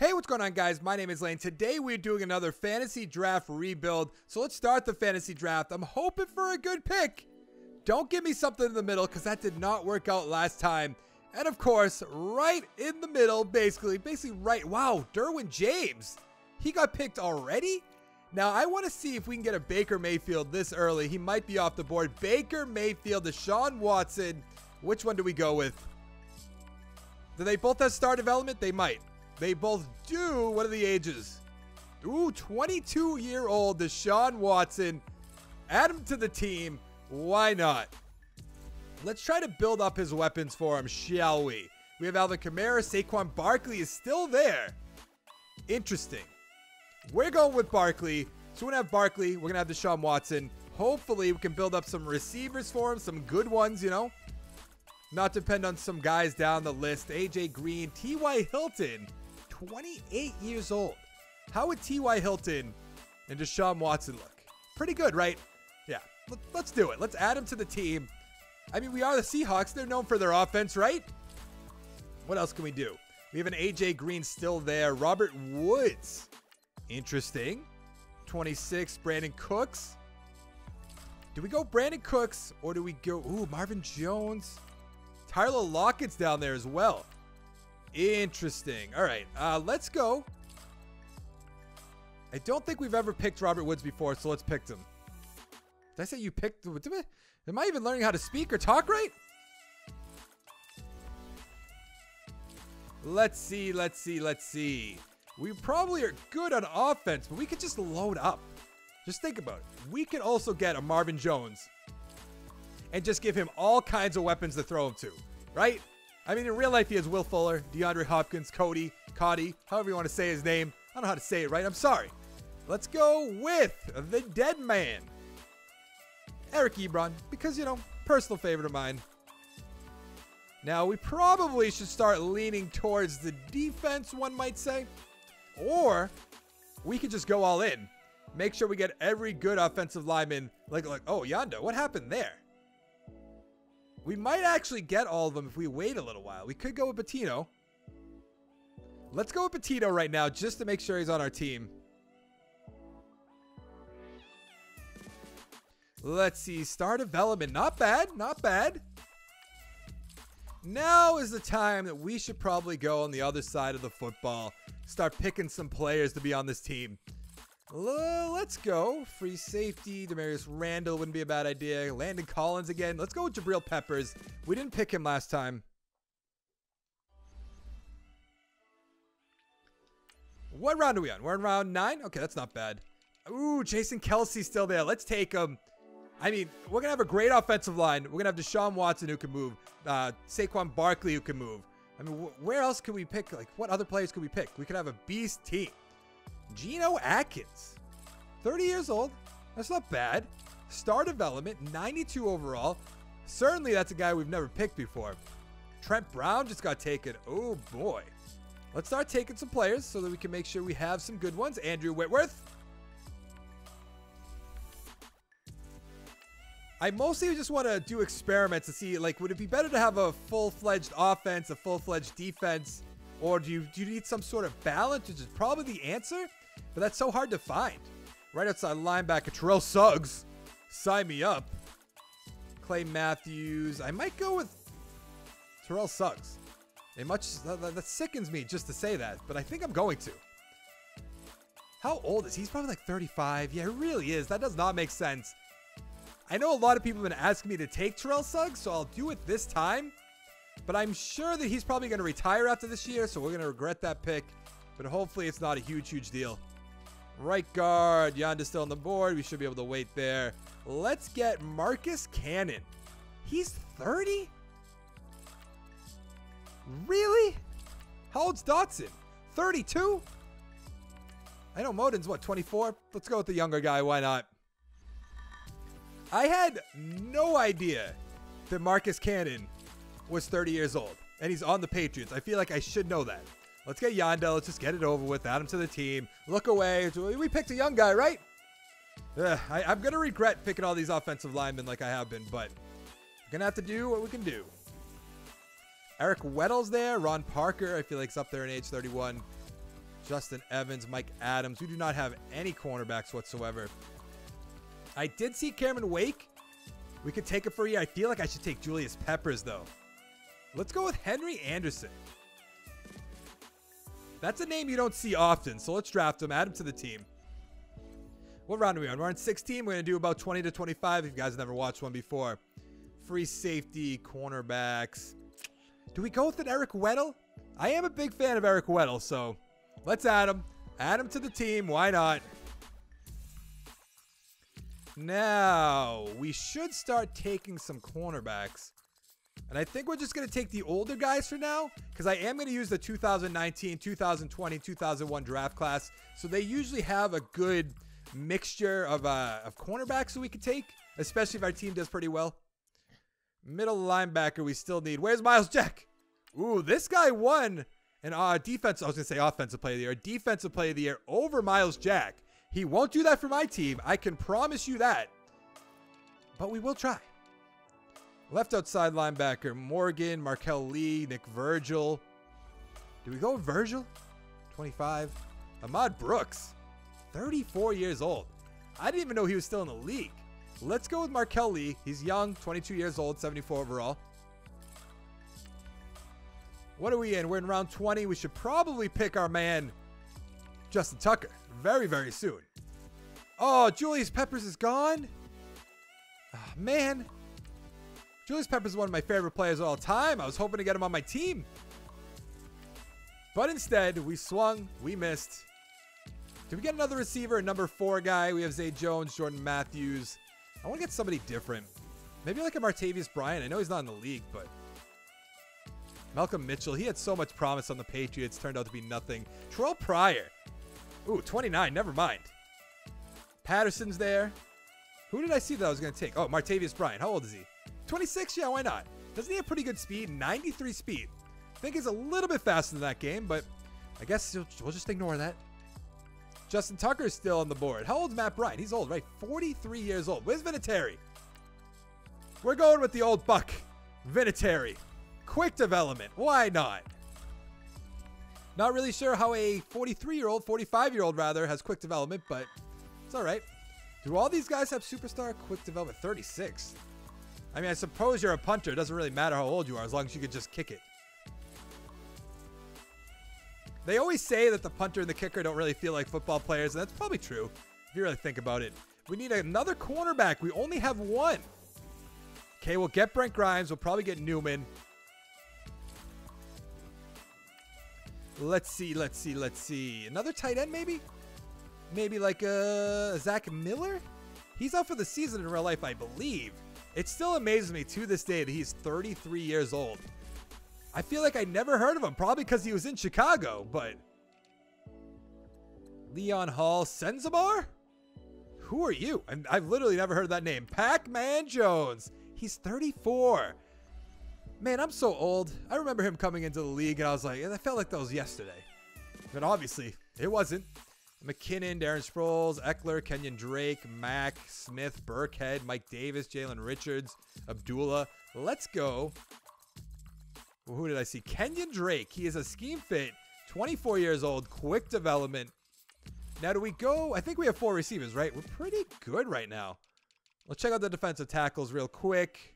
Hey, what's going on, guys? My name is Lane. Today we're doing another fantasy draft rebuild. So let's start the fantasy draft. I'm hoping for a good pick. Don't give me something in the middle because that did not work out last time. And of course, right in the middle, basically right. Wow, Derwin James. He got picked already? Now, I want to see if we can get a Baker Mayfield this early. He might be off the board. Baker Mayfield, Deshaun Watson. Which one do we go with? Do they both have star development? They might. They both do. What are the ages? Ooh, 22-year-old Deshaun Watson. Add him to the team. Why not? Let's try to build up his weapons for him, shall we? We have Alvin Kamara. Saquon Barkley is still there. Interesting. We're going with Barkley. So we're going to have Barkley. We're going to have Deshaun Watson. Hopefully, we can build up some receivers for him. Some good ones, you know. Not depend on some guys down the list. AJ Green. T.Y. Hilton. 28 years old. How would T.Y. Hilton and Deshaun Watson look? Pretty good, right? Yeah, let's do it. Let's add him to the team. I mean, we are the Seahawks. They're known for their offense, right? What else can we do? We have an AJ Green still there. Robert Woods. Interesting. 26, Brandon Cooks. Do we go Brandon Cooks or do we go, ooh, Marvin Jones? Tyler Lockett's down there as well. Interesting. All right, let's go. I don't think we've ever picked Robert Woods before, so let's pick him. Did I say you picked? Am I even learning how to speak or talk right? Let's see. We probably are good on offense, but we could just load up. Just think about it. We could also get a Marvin Jones and just give him all kinds of weapons to throw him to, right? I mean, in real life, he has Will Fuller, DeAndre Hopkins, Cody, however you want to say his name. I don't know how to say it right. I'm sorry. Let's go with the dead man, Eric Ebron, because, you know, personal favorite of mine. Now, we probably should start leaning towards the defense, one might say. Or we could just go all in. Make sure we get every good offensive lineman. Like, oh, Yanda, what happened there? We might actually get all of them if we wait a little while. We could go with Patino. Let's go with Patino right now just to make sure he's on our team. Let's see. Star development. Not bad. Not bad. Now is the time that we should probably go on the other side of the football. Start picking some players to be on this team. Let's go. Free safety. Demarius Randall wouldn't be a bad idea. Landon Collins again. Let's go with Jabril Peppers. We didn't pick him last time. What round are we on? We're in round 9? Okay, that's not bad. Ooh, Jason Kelsey's still there. Let's take him. I mean, we're going to have a great offensive line. We're going to have Deshaun Watson who can move. Saquon Barkley who can move. I mean, where else could we pick? Like, what other players could we pick? We could have a beast team. Geno Atkins, 30 years old. That's not bad. Star development, 92 overall. Certainly that's a guy we've never picked before. Trent Brown just got taken. Oh, boy. Let's start taking some players so that we can make sure we have some good ones. Andrew Whitworth. I mostly just want to do experiments to see, like, would it be better to have a full-fledged offense, a full-fledged defense, or do you need some sort of balance, which is probably the answer, but that's so hard to find. Right outside linebacker, Terrell Suggs. Sign me up. Clay Matthews. I might go with Terrell Suggs. That sickens me just to say that, but I think I'm going to. How old is he? He's probably like 35. Yeah, it really is. That does not make sense. I know a lot of people have been asking me to take Terrell Suggs, so I'll do it this time. But I'm sure that he's probably going to retire after this year, so we're going to regret that pick. But hopefully it's not a huge deal. Right guard, Yanda's still on the board. We should be able to wait there. Let's get Marcus Cannon. He's 30? Really? How old's Dotson? 32? I know Moden's, what, 24? Let's go with the younger guy. Why not? I had no idea that Marcus Cannon was 30 years old, and he's on the Patriots. I feel like I should know that. Let's get Yanda. Let's just get it over with. Add him to the team. Look away. We picked a young guy, right? I'm going to regret picking all these offensive linemen like I have been, but we're going to have to do what we can do. Eric Weddle's there. Ron Parker, I feel like, is up there in age 31. Justin Evans, Mike Adams. We do not have any cornerbacks whatsoever. I did see Cameron Wake. We could take it for a year. I feel like I should take Julius Peppers, though. Let's go with Henry Anderson. That's a name you don't see often, so let's draft him, add him to the team. What round are we on? We're on 16. We're going to do about 20 to 25 if you guys have never watched one before. Free safety, cornerbacks. Do we go with an Eric Weddle? I am a big fan of Eric Weddle, so let's add him. Add him to the team. Why not? Now, we should start taking some cornerbacks. And I think we're just going to take the older guys for now, because I am going to use the 2019, 2020, 2001 draft class. So they usually have a good mixture of cornerbacks that we could take, especially if our team does pretty well. Middle linebacker we still need. Where's Miles Jack? Ooh, this guy won an defense. I was going to say offensive player of the year. Defensive player of the year over Miles Jack. He won't do that for my team. I can promise you that. But we will try. Left outside linebacker, Morgan, Markel Lee, Nick Virgil. Do we go with Virgil? 25. Ahmad Brooks, 34 years old. I didn't even know he was still in the league. Let's go with Markel Lee. He's young, 22 years old, 74 overall. What are we in? We're in round 20. We should probably pick our man, Justin Tucker, very, very soon. Oh, Julius Peppers is gone? Oh, man. Julius Peppers is one of my favorite players of all time. I was hoping to get him on my team. But instead, we swung. We missed. Did we get another receiver? A number 4 guy. We have Zay Jones, Jordan Matthews. I want to get somebody different. Maybe like a Martavius Bryant. I know he's not in the league, but... Malcolm Mitchell. He had so much promise on the Patriots. Turned out to be nothing. Terrell Pryor. Ooh, 29. Never mind. Patterson's there. Who did I see that I was going to take? Oh, Martavius Bryant. How old is he? 26? Yeah, why not? Doesn't he have pretty good speed? 93 speed. I think he's a little bit faster than that game, but I guess we'll just ignore that. Justin Tucker's still on the board. How old is Matt Bryant? He's old, right? 43 years old. Where's Vinatieri? We're going with the old buck. Vinatieri. Quick development. Why not? Not really sure how a 43-year-old, 45-year-old rather, has quick development, but it's all right. Do all these guys have superstar quick development? 36. I mean, I suppose you're a punter. It doesn't really matter how old you are as long as you can just kick it. They always say that the punter and the kicker don't really feel like football players, and that's probably true if you really think about it. We need another cornerback. We only have one. Okay, we'll get Brent Grimes. We'll probably get Newman. Let's see. Another tight end, maybe? Maybe like Zach Miller? He's out for the season in real life, I believe. It still amazes me to this day that he's 33 years old. I feel like I never heard of him, probably because he was in Chicago, but... Leon Hall Senzabar? Who are you? I've literally never heard that name. Pac-Man Jones. He's 34. Man, I'm so old. I remember him coming into the league, and I was like, I felt like that was yesterday. But obviously, it wasn't. McKinnon, Darren Sproles, Eckler, Kenyon Drake, Mack, Smith, Burkhead, Mike Davis, Jalen Richards, Abdullah. Let's go. Well, who did I see? Kenyon Drake. He is a scheme fit, 24 years old, quick development. Now, do we go? I think we have 4 receivers, right? We're pretty good right now. Let's check out the defensive tackles real quick.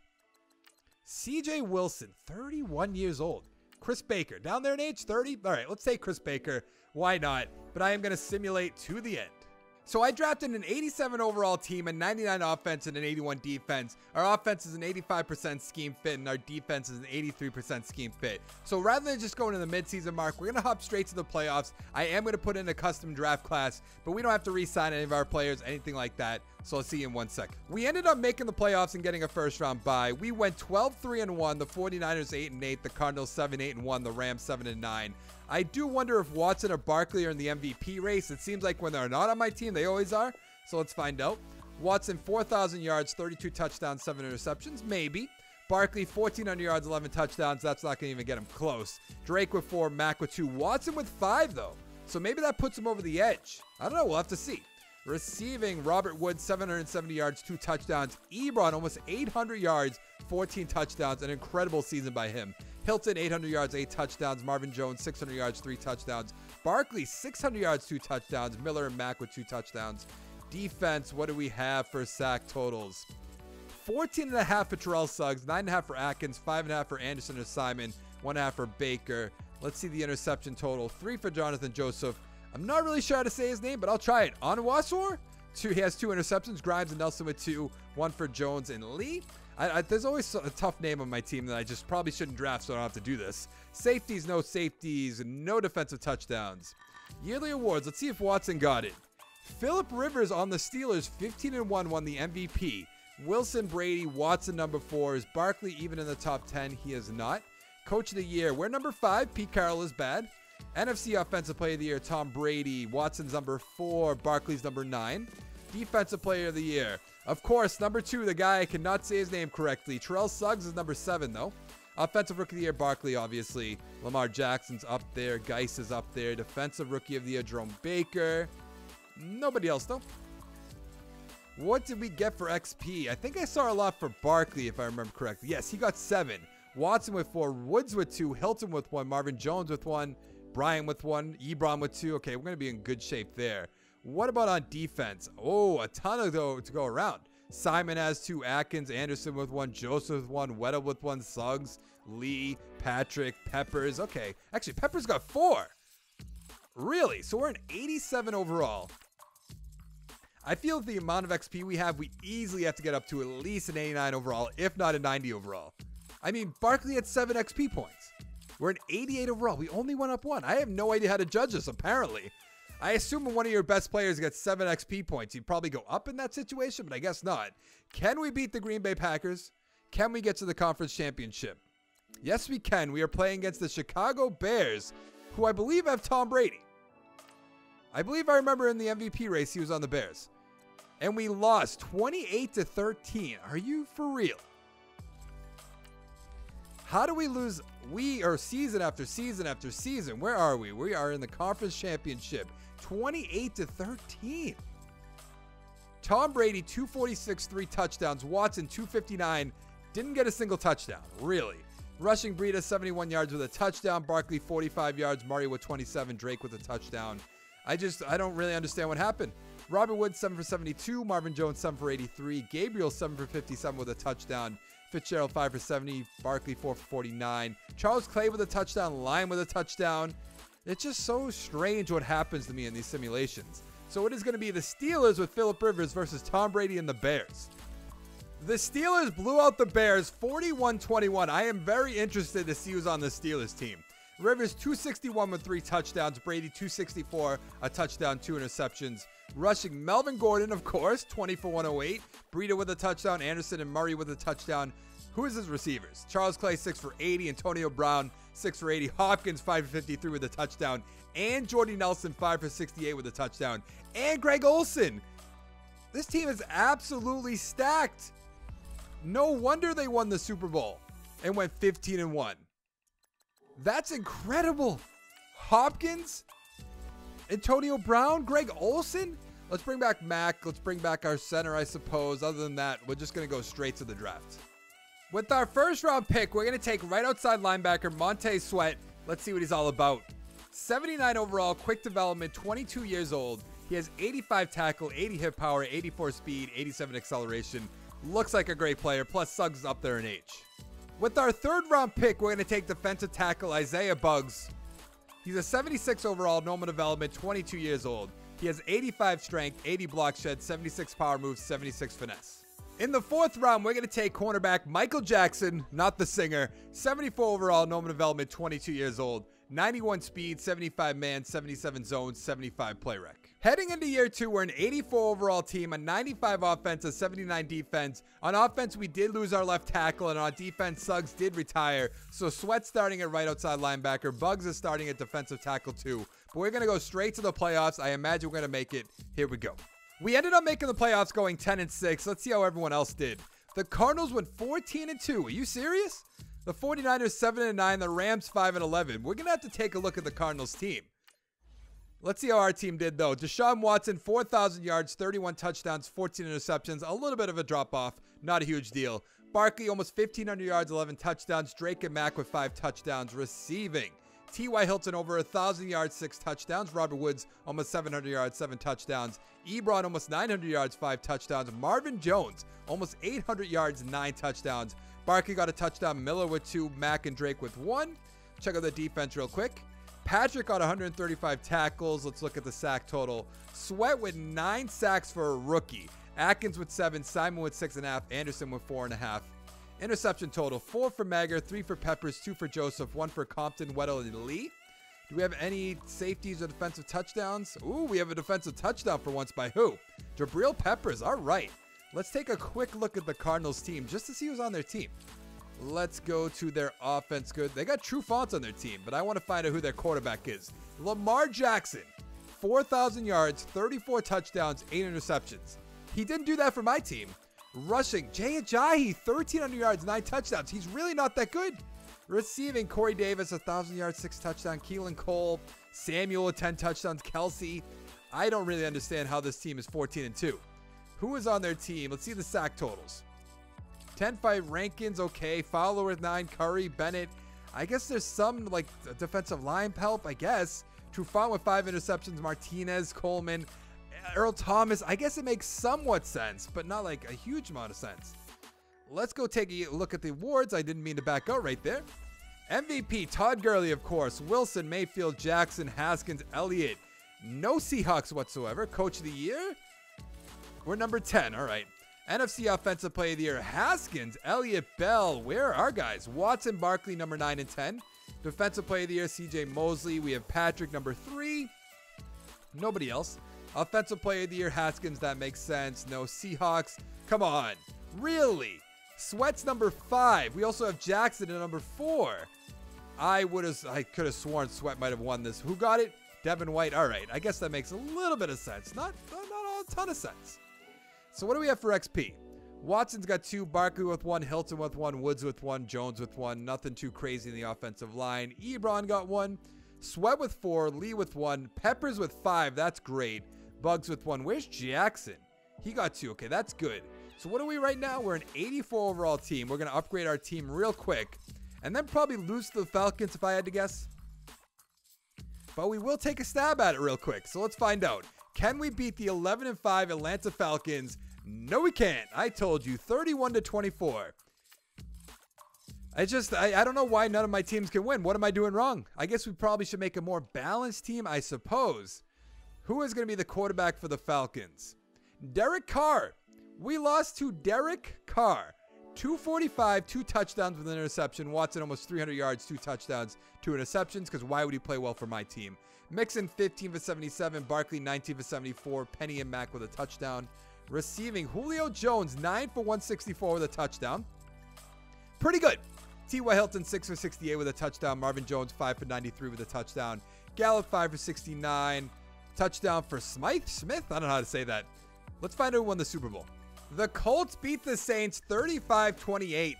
CJ Wilson, 31 years old. Chris Baker, down there in age, 30? All right, let's take Chris Baker. Why not? But I am going to simulate to the end. So I drafted an 87 overall team, a 99 offense, and an 81 defense. Our offense is an 85% scheme fit, and our defense is an 83% scheme fit. So rather than just going to the midseason mark, we're going to hop straight to the playoffs. I am going to put in a custom draft class, but we don't have to re-sign any of our players, anything like that. So I'll see you in 1 second. We ended up making the playoffs and getting a first-round bye. We went 12-3-1. The 49ers 8-8. The Cardinals 7-8-1. The Rams 7-9. I do wonder if Watson or Barkley are in the MVP race. It seems like when they're not on my team, they always are. So let's find out. Watson, 4,000 yards, 32 touchdowns, 7 interceptions. Maybe. Barkley, 1,400 yards, 11 touchdowns. That's not going to even get him close. Drake with 4, Mack with 2. Watson with 5, though. So maybe that puts him over the edge. I don't know. We'll have to see. Receiving, Robert Woods, 770 yards, 2 touchdowns. Ebron, almost 800 yards, 14 touchdowns. An incredible season by him. Hilton, 800 yards, 8 touchdowns. Marvin Jones, 600 yards, 3 touchdowns. Barkley, 600 yards, 2 touchdowns. Miller and Mack with 2 touchdowns. Defense, what do we have for sack totals? 14.5 for Terrell Suggs, 9.5 for Atkins, 5.5 for Anderson or Simon, 1.5 for Baker. Let's see the interception total. 3 for Jonathan Joseph. I'm not really sure how to say his name, but I'll try it. Onwuasor? He has 2 interceptions. Grimes and Nelson with 2. 1 for Jones and Lee. There's always a tough name on my team that I just probably shouldn't draft, so I don't have to do this. Safeties, no safeties, no defensive touchdowns. Yearly awards. Let's see if Watson got it. Phillip Rivers on the Steelers, 15-1, won the MVP. Wilson, Brady, Watson number 4. Is Barkley even in the top 10? He is not. Coach of the year, we're number 5. Pete Carroll is bad. NFC Offensive Player of the Year, Tom Brady. Watson's number 4. Barkley's number 9. Defensive Player of the Year, of course, number 2, the guy I cannot say his name correctly. Terrell Suggs is number 7, though. Offensive Rookie of the Year, Barkley, obviously. Lamar Jackson's up there. Geis is up there. Defensive Rookie of the Year, Jerome Baker. Nobody else, though. What did we get for XP? I think I saw a lot for Barkley, if I remember correctly. Yes, he got 7. Watson with 4. Woods with 2. Hilton with 1. Marvin Jones with 1. Bryant with 1. Ebron with 2. Okay, we're going to be in good shape there. What about on defense? Oh, a ton of those to go around. Simon has 2. Atkins, Anderson with 1. Joseph with 1. Weddle with 1. Suggs, Lee, Patrick, Peppers. Okay, actually, Peppers got 4. Really? So we're an 87 overall. I feel the amount of XP we have, we easily have to get up to at least an 89 overall, if not a 90 overall. I mean, Barkley had 7 XP points. We're an 88 overall. We only went up 1. I have no idea how to judge this, apparently. I assume when one of your best players gets 7 XP points, you'd probably go up in that situation, but I guess not. Can we beat the Green Bay Packers? Can we get to the conference championship? Yes, we can. We are playing against the Chicago Bears, who I believe have Tom Brady. I believe I remember in the MVP race, he was on the Bears. And we lost 28-13. Are you for real? How do we lose? We are season after season after season. Where are we? We are in the conference championship. 28-13. Tom Brady, 246, 3 touchdowns. Watson, 259. Didn't get a single touchdown. Really. Rushing, Breida, 71 yards with a touchdown. Barkley, 45 yards. Murray with 27. Drake with a touchdown. I don't really understand what happened. Robert Woods, 7 for 72. Marvin Jones, 7 for 83. Gabriel, 7 for 57 with a touchdown. Fitzgerald, 5 for 70. Barkley, 4 for 49. Charles Clay with a touchdown. Lyon with a touchdown. It's just so strange what happens to me in these simulations. So it is going to be the Steelers with Phillip Rivers versus Tom Brady and the Bears. The Steelers blew out the Bears 41-21. I am very interested to see who's on the Steelers team. Rivers, 261 with 3 touchdowns. Brady, 264, a touchdown, 2 interceptions. Rushing, Melvin Gordon, of course, 20 for 108. Breida with a touchdown. Anderson and Murray with a touchdown. Who is his receivers? Charles Clay, 6 for 80. Antonio Brown, 6 for 80. Hopkins, 5 for 53 with a touchdown. And Jordy Nelson, 5 for 68 with a touchdown. And Greg Olsen. This team is absolutely stacked. No wonder they won the Super Bowl and went 15-1. That's incredible. Hopkins, Antonio Brown, Greg Olsen. Let's bring back Mack. Let's bring back our center, I suppose. Other than that, we're just going to go straight to the draft. With our first round pick, we're going to take right outside linebacker Montez Sweat. Let's see what he's all about. 79 overall, quick development, 22 years old. He has 85 tackle, 80 hip power, 84 speed, 87 acceleration. Looks like a great player, plus Suggs is up there in age. With our third round pick, we're going to take defensive tackle Isaiah Buggs. He's a 76 overall, normal development, 22 years old. He has 85 strength, 80 block shed, 76 power moves, 76 finesse. In the fourth round, we're going to take cornerback Michael Jackson, not the singer. 74 overall, normal development, 22 years old. 91 speed, 75 man, 77 zones, 75 play rec. Heading into year 2, we're an 84 overall team, a 95 offense, a 79 defense. On offense, we did lose our left tackle, and on defense, Suggs did retire. So Sweat's starting at right outside linebacker. Buggs is starting at defensive tackle too. But we're going to go straight to the playoffs. I imagine we're going to make it. Here we go. We ended up making the playoffs going 10-6. Let's see how everyone else did. The Cardinals went 14-2. Are you serious? The 49ers 7-9. The Rams 5-11. We're going to have to take a look at the Cardinals team. Let's see how our team did, though. Deshaun Watson, 4,000 yards, 31 touchdowns, 14 interceptions. A little bit of a drop-off. Not a huge deal. Barkley, almost 1,500 yards, 11 touchdowns. Drake and Mack with 5 touchdowns. Receiving, T.Y. Hilton over 1,000 yards, 6 touchdowns. Robert Woods, almost 700 yards, 7 touchdowns. Ebron, almost 900 yards, 5 touchdowns. Marvin Jones, almost 800 yards, 9 touchdowns. Barkley got a touchdown. Miller with 2. Mack and Drake with 1. Check out the defense real quick. Patrick got 135 tackles. Let's look at the sack total. Sweat with 9 sacks for a rookie. Atkins with 7. Simon with 6.5. Anderson with 4.5. Interception total, 4 for Magger, 3 for Peppers, 2 for Joseph, 1 for Compton, Weddle, and Lee. Do we have any safeties or defensive touchdowns? Ooh, we have a defensive touchdown for once by who? Jabril Peppers. All right. Let's take a quick look at the Cardinals team just to see who's on their team. Let's go to their offense. Good. They got True Fonts on their team, but I want to find out who their quarterback is. Lamar Jackson, 4,000 yards, 34 touchdowns, 8 interceptions. He didn't do that for my team. Rushing, Jay Ajayi, 1,300 yards, 9 touchdowns. He's really not that good. Receiving, Corey Davis, 1,000 yards, 6 touchdowns. Keelan Cole, Samuel with 10 touchdowns. Kelsey. I don't really understand how this team is 14-2. Who is on their team? Let's see the sack totals. 10-5 Rankins, okay. Fowler with 9, Curry, Bennett. I guess there's some like defensive line help, I guess. Trufant with 5 interceptions. Martinez, Coleman, Earl Thomas. I guess it makes somewhat sense, but not like a huge amount of sense. Let's go take a look at the awards. I didn't mean to back out right there. MVP, Todd Gurley, of course. Wilson, Mayfield, Jackson, Haskins, Elliott. No Seahawks whatsoever. Coach of the Year? We're number 10. All right. NFC Offensive Player of the Year, Haskins, Elliott, Bell. Where are our guys? Watson, Barkley, number 9 and 10. Defensive Player of the Year, CJ Mosley. We have Patrick, number 3. Nobody else. Offensive Player of the Year, Haskins. That makes sense. No Seahawks. Come on. Really? Sweat's number 5. We also have Jackson at number 4. I could have sworn Sweat might have won this. Who got it? Devin White. All right. I guess that makes a little bit of sense. Not a ton of sense. So what do we have for XP? Watson's got 2, Barkley with 1, Hilton with 1, Woods with 1, Jones with 1. Nothing too crazy in the offensive line. Ebron got 1. Sweat with 4. Lee with 1. Peppers with 5. That's great. Bugs with 1. Where's Jackson? He got 2. Okay, that's good. So what are we right now? We're an 84 overall team. We're going to upgrade our team real quick. And then probably lose to the Falcons if I had to guess. But we will take a stab at it real quick. So let's find out. Can we beat the 11-5 Atlanta Falcons? No, we can't. I told you, 31-24. I don't know why none of my teams can win. What am I doing wrong? I guess we probably should make a more balanced team, I suppose. Who is going to be the quarterback for the Falcons? Derek Carr. We lost to Derek Carr. 245, 2 touchdowns with an interception. Watson almost 300 yards, 2 touchdowns, 2 interceptions, because why would he play well for my team? Mixon 15 for 77, Barkley 19 for 74, Penny and Mack with a touchdown. Receiving, Julio Jones 9 for 164 with a touchdown. Pretty good. T.Y. Hilton 6 for 68 with a touchdown. Marvin Jones 5 for 93 with a touchdown. Gallup 5 for 69. Touchdown for Smith? I don't know how to say that. Let's find out who won the Super Bowl. The Colts beat the Saints 35-28.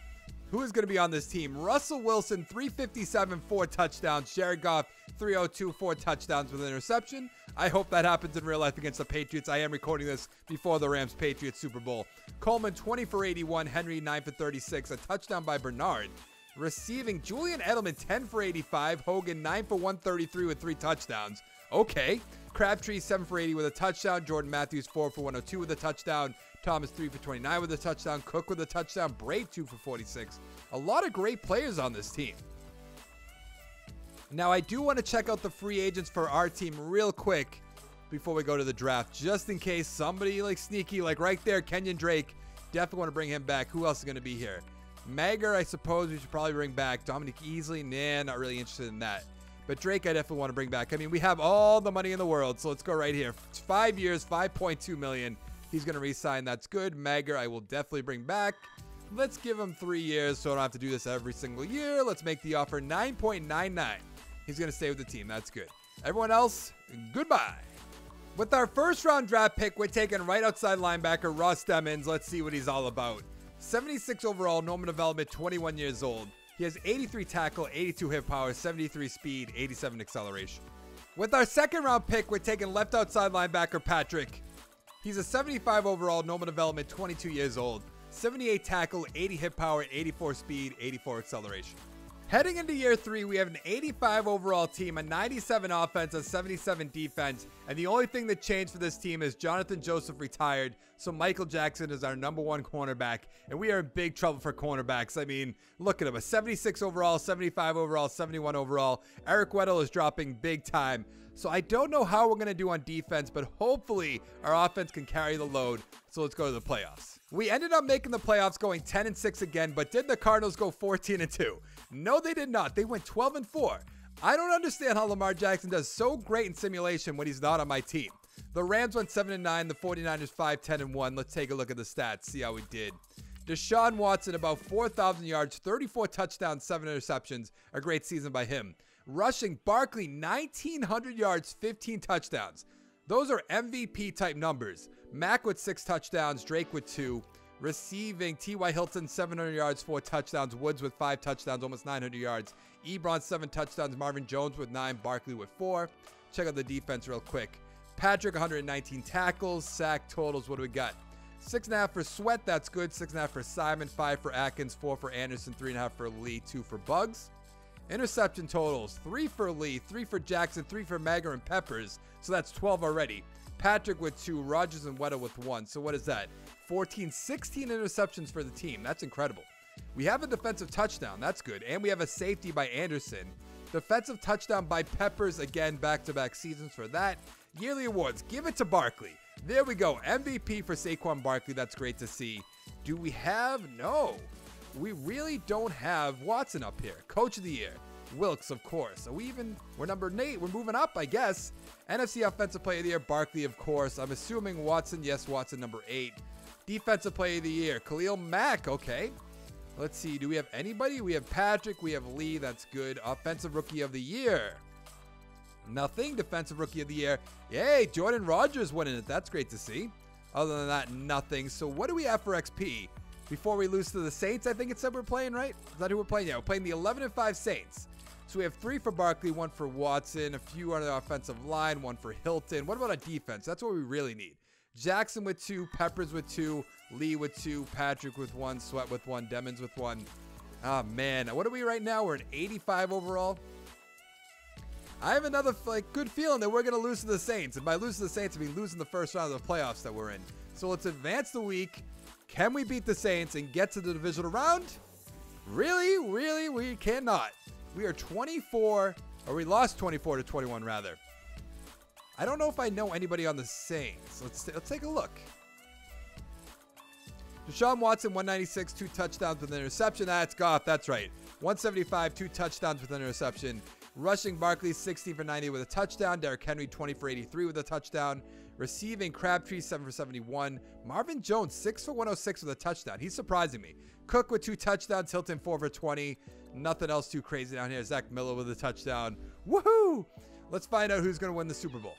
Who is going to be on this team? Russell Wilson, 357, 4 touchdowns. Jared Goff, 302, 4 touchdowns with an interception. I hope that happens in real life against the Patriots. I am recording this before the Rams-Patriots Super Bowl. Coleman, 20 for 81. Henry, 9 for 36. A touchdown by Bernard. Receiving, Julian Edelman, 10 for 85. Hogan, 9 for 133 with 3 touchdowns. Okay. Crabtree, 7 for 80 with a touchdown. Jordan Matthews, 4 for 102 with a touchdown. Thomas, 3 for 29 with a touchdown. Cook with a touchdown. Braid, 2 for 46. A lot of great players on this team. Now, I do want to check out the free agents for our team real quick before we go to the draft, just in case somebody like sneaky, like right there, Kenyon Drake. Definitely want to bring him back. Who else is going to be here? Magger, I suppose we should probably bring back. Dominic Easley, nah, not really interested in that. But Drake, I definitely want to bring back. I mean, we have all the money in the world, so let's go right here. 5 years, $5.2 million. He's going to re-sign. That's good. Magger, I will definitely bring back. Let's give him 3 years so I don't have to do this every single year. Let's make the offer $9.99. He's going to stay with the team. That's good. Everyone else, goodbye. With our first-round draft pick, we're taking right outside linebacker Ross Demmons. Let's see what he's all about. 76 overall, normal development, 21 years old. He has 83 tackle, 82 hip power, 73 speed, 87 acceleration. With our second-round pick, we're taking left outside linebacker Patrick. He's a 75 overall, normal development, 22 years old. 78 tackle, 80 hit power, 84 speed, 84 acceleration. Heading into year 3, we have an 85 overall team, a 97 offense, a 77 defense, and the only thing that changed for this team is Jonathan Joseph retired, so Michael Jackson is our #1 cornerback, and we are in big trouble for cornerbacks. I mean, look at him, a 76 overall, 75 overall, 71 overall. Eric Weddle is dropping big time, so I don't know how we're going to do on defense, but hopefully our offense can carry the load, so let's go to the playoffs. We ended up making the playoffs going 10-6 again, but did the Cardinals go 14-2? No, they did not. They went 12-4. I don't understand how Lamar Jackson does so great in simulation when he's not on my team. The Rams went 7-9, the 49ers 5-10-1. Let's take a look at the stats, see how we did. Deshaun Watson, about 4,000 yards, 34 touchdowns, 7 interceptions. A great season by him. Rushing, Barkley, 1,900 yards, 15 touchdowns. Those are MVP type numbers. Mack with 6 touchdowns, Drake with 2. Receiving, T.Y. Hilton, 700 yards, 4 touchdowns. Woods with 5 touchdowns, almost 900 yards. Ebron, 7 touchdowns. Marvin Jones with 9. Barkley with 4. Check out the defense real quick. Patrick, 119 tackles. Sack totals, what do we got? 6.5 for Sweat, that's good. 6.5 for Simon, 5 for Atkins, 4 for Anderson, 3.5 for Lee, 2 for Bugs. Interception totals, 3 for Lee, 3 for Jackson, 3 for Mager and Peppers. So that's 12 already. Patrick with 2, Rogers and Weddle with 1. So what is that? 14, 16 interceptions for the team. That's incredible. We have a defensive touchdown. That's good. And we have a safety by Anderson. Defensive touchdown by Peppers. Again, back-to-back seasons for that. Yearly awards. Give it to Barkley. There we go. MVP for Saquon Barkley. That's great to see. Do we have? No. We really don't have Watson up here. Coach of the Year. Wilkes, of course. We're number 8. We're moving up, I guess. NFC Offensive Player of the Year. Barkley, of course. I'm assuming Watson. Yes, Watson, number 8. Defensive Player of the Year. Khalil Mack. Okay. Let's see. Do we have anybody? We have Patrick. We have Lee. That's good. Offensive Rookie of the Year. Nothing. Defensive Rookie of the Year. Yay. Jordan Rogers winning it. That's great to see. Other than that, nothing. So what do we have for XP? Before we lose to the Saints, I think it said we're playing, right? Is that who we're playing? Yeah, we're playing the 11-5 Saints. So we have 3 for Barkley, 1 for Watson, a few on the offensive line, 1 for Hilton. What about a defense? That's what we really need. Jackson with 2, Peppers with 2, Lee with 2, Patrick with 1, Sweat with 1, Demons with 1. Ah, man. What are we right now? We're an 85 overall. I have another good feeling that we're going to lose to the Saints. And by losing to the Saints, I mean losing the first round of the playoffs that we're in. So let's advance the week. Can we beat the Saints and get to the divisional round? Really? Really? We cannot. We are 24, or we lost 24-21 rather. I don't know if I know anybody on the Saints. Let's take a look. Deshaun Watson, 196, 2 touchdowns with an interception. That's Goff. That's right. 175, 2 touchdowns with an interception. Rushing, Barkley, 16 for 90 with a touchdown. Derrick Henry, 20 for 83 with a touchdown. Receiving, Crabtree, 7 for 71. Marvin Jones, 6 for 106 with a touchdown. He's surprising me. Cook with 2 touchdowns. Hilton, 4 for 20. Nothing else too crazy down here. Zach Miller with a touchdown. Woohoo! Let's find out who's going to win the Super Bowl.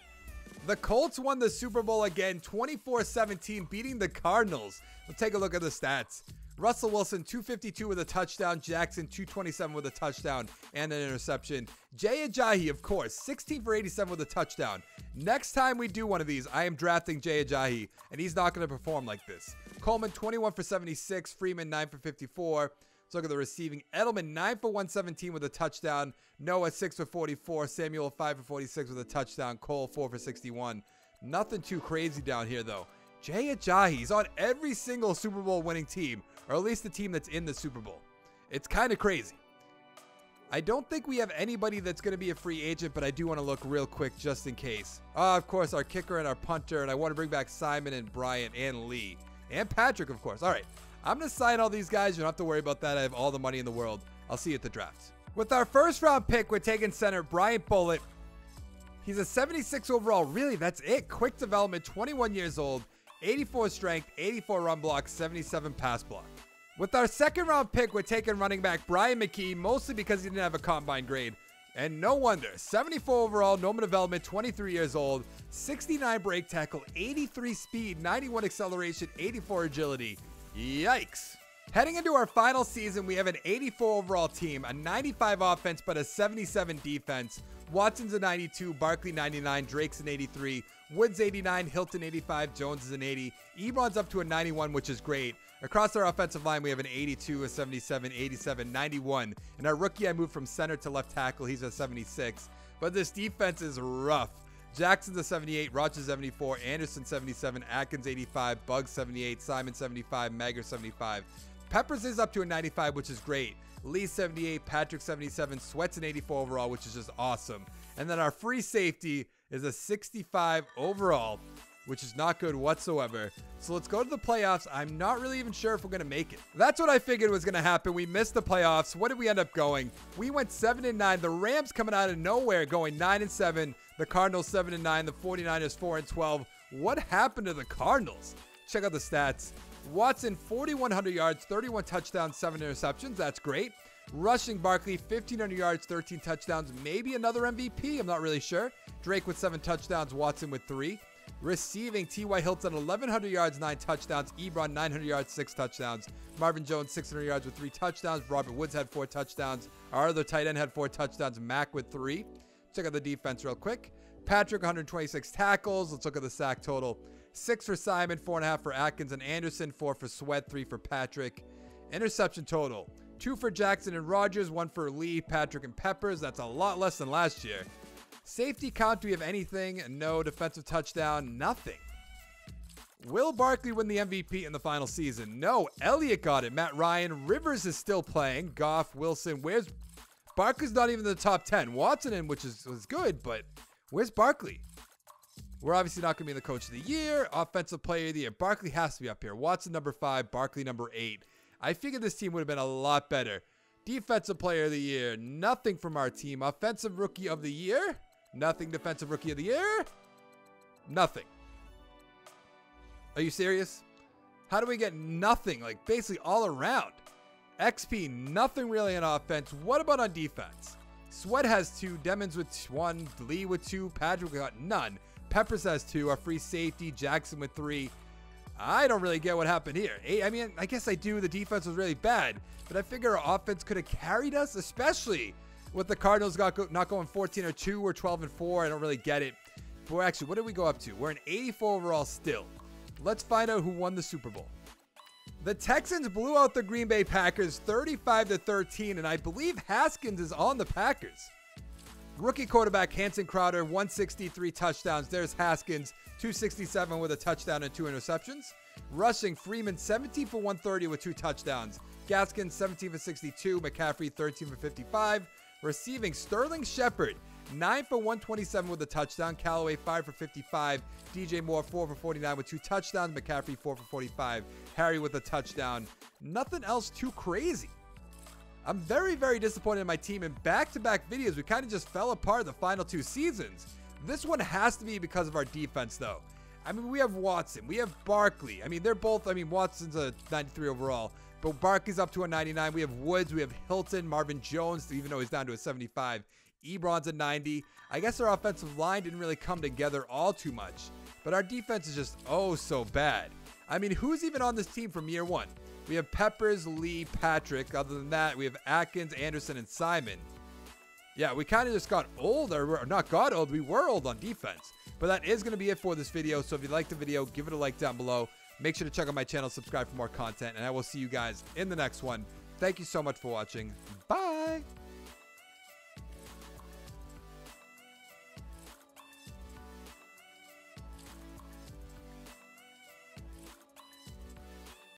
The Colts won the Super Bowl again, 24-17, beating the Cardinals. Let's take a look at the stats. Russell Wilson, 252 with a touchdown. Jackson, 227 with a touchdown and an interception. Jay Ajayi, of course, 16 for 87 with a touchdown. Next time we do one of these, I am drafting Jay Ajayi, and he's not going to perform like this. Coleman, 21 for 76. Freeman, 9 for 54. Let's look at the receiving. Edelman, 9 for 117 with a touchdown. Noah, 6 for 44. Samuel, 5 for 46 with a touchdown. Cole, 4 for 61. Nothing too crazy down here, though. Jay Ajayi's on every single Super Bowl winning team, or at least the team that's in the Super Bowl. It's kind of crazy. I don't think we have anybody that's going to be a free agent, but I do want to look real quick just in case. Of course, our kicker and our punter, and I want to bring back Simon and Bryant and Lee. And Patrick, of course. All right. I'm going to sign all these guys. You don't have to worry about that. I have all the money in the world. I'll see you at the draft. With our first round pick, we're taking center Bryant Bullitt. He's a 76 overall. Really, that's it. Quick development, 21 years old, 84 strength, 84 run block, 77 pass block. With our second round pick, we're taking running back Brian McKee, mostly because he didn't have a combine grade. And no wonder, 74 overall, normal development, 23 years old, 69 break tackle, 83 speed, 91 acceleration, 84 agility. Yikes. Heading into our final season, we have an 84 overall team, a 95 offense, but a 77 defense. Watson's a 92, Barkley 99, Drake's an 83, Woods 89, Hilton 85, Jones is an 80. Ebron's up to a 91, which is great. Across our offensive line, we have an 82, a 77, 87, 91. And our rookie, I moved from center to left tackle. He's a 76. But this defense is rough. Jackson's a 78, Rogers 74, Anderson 77, Atkins 85, Buggs 78, Simon 75, Magger 75. Peppers is up to a 95, which is great. Lee 78, Patrick 77, Sweat's an 84 overall, which is just awesome. And then our free safety is a 65 overall, which is not good whatsoever. So let's go to the playoffs. I'm not really even sure if we're going to make it. That's what I figured was going to happen. We missed the playoffs. What did we end up going? We went 7-9. The Rams coming out of nowhere going 9-7. The Cardinals 7-9. The 49ers 4-12. What happened to the Cardinals? Check out the stats. Watson, 4,100 yards, 31 touchdowns, 7 interceptions. That's great. Rushing, Barkley, 1,500 yards, 13 touchdowns. Maybe another MVP. I'm not really sure. Drake with 7 touchdowns. Watson with 3. Receiving, T.Y. Hilton, 1,100 yards, 9 touchdowns. Ebron, 900 yards, 6 touchdowns. Marvin Jones, 600 yards with 3 touchdowns. Robert Woods had 4 touchdowns. Our other tight end had 4 touchdowns. Mack with 3. Check out the defense real quick. Patrick, 126 tackles. Let's look at the sack total. 6 for Simon, 4.5 for Atkins and Anderson, 4 for Sweat, 3 for Patrick. Interception total. 2 for Jackson and Rogers, 1 for Lee, Patrick, and Peppers. That's a lot less than last year. Safety count, do we have anything? No. Defensive touchdown, nothing. Will Barkley win the MVP in the final season? No. Elliott got it. Matt Ryan. Rivers is still playing. Goff, Wilson. Where's... Barkley's not even in the top 10. Watson in, which was good, but where's Barkley? We're obviously not going to be the coach of the year. Offensive player of the year. Barkley has to be up here. Watson number 5. Barkley number 8. I figured this team would have been a lot better. Defensive player of the year. Nothing from our team. Offensive rookie of the year. Nothing. Defensive rookie of the year. Nothing. Are you serious? How do we get nothing? Like basically all around. XP, nothing really on offense. What about on defense? Sweat has 2. Demons with 1. Lee with 2. Patrick got none. Peppers has 2. Our free safety. Jackson with 3. I don't really get what happened here. I mean, I guess I do. The defense was really bad. But I figure our offense could have carried us, especially with the Cardinals not going 14-2 or 12-4. I don't really get it. But actually, what did we go up to? We're an 84 overall still. Let's find out who won the Super Bowl. The Texans blew out the Green Bay Packers 35-13, and I believe Haskins is on the Packers. Rookie quarterback Hanson Crowder, 163 touchdowns. There's Haskins, 267 with a touchdown and 2 interceptions. Rushing, Freeman, 17 for 130 with 2 touchdowns. Gaskin, 17 for 62. McCaffrey, 13 for 55. Receiving, Sterling Shepard, 9 for 127 with a touchdown. Callaway, 5 for 55. DJ Moore, 4 for 49 with 2 touchdowns. McCaffrey, 4 for 45. Harry with a touchdown. Nothing else too crazy. I'm very, very disappointed in my team. In back-to-back videos, we kind of just fell apart the final 2 seasons. This one has to be because of our defense, though. I mean, we have Watson. We have Barkley. I mean, they're both... I mean, Watson's a 93 overall, but Barkley's up to a 99. We have Woods. We have Hilton, Marvin Jones, even though he's down to a 75. Ebron's a 90. I guess our offensive line didn't really come together all too much, but our defense is just oh so bad. I mean, who's even on this team from year 1? We have Peppers, Lee, Patrick. Other than that, we have Atkins, Anderson, and Simon. Yeah, we kind of just got old, or not got old, we were old on defense. But that is going to be it for this video. So if you liked the video, give it a like down below. Make sure to check out my channel, subscribe for more content, and I will see you guys in the next one. Thank you so much for watching. Bye!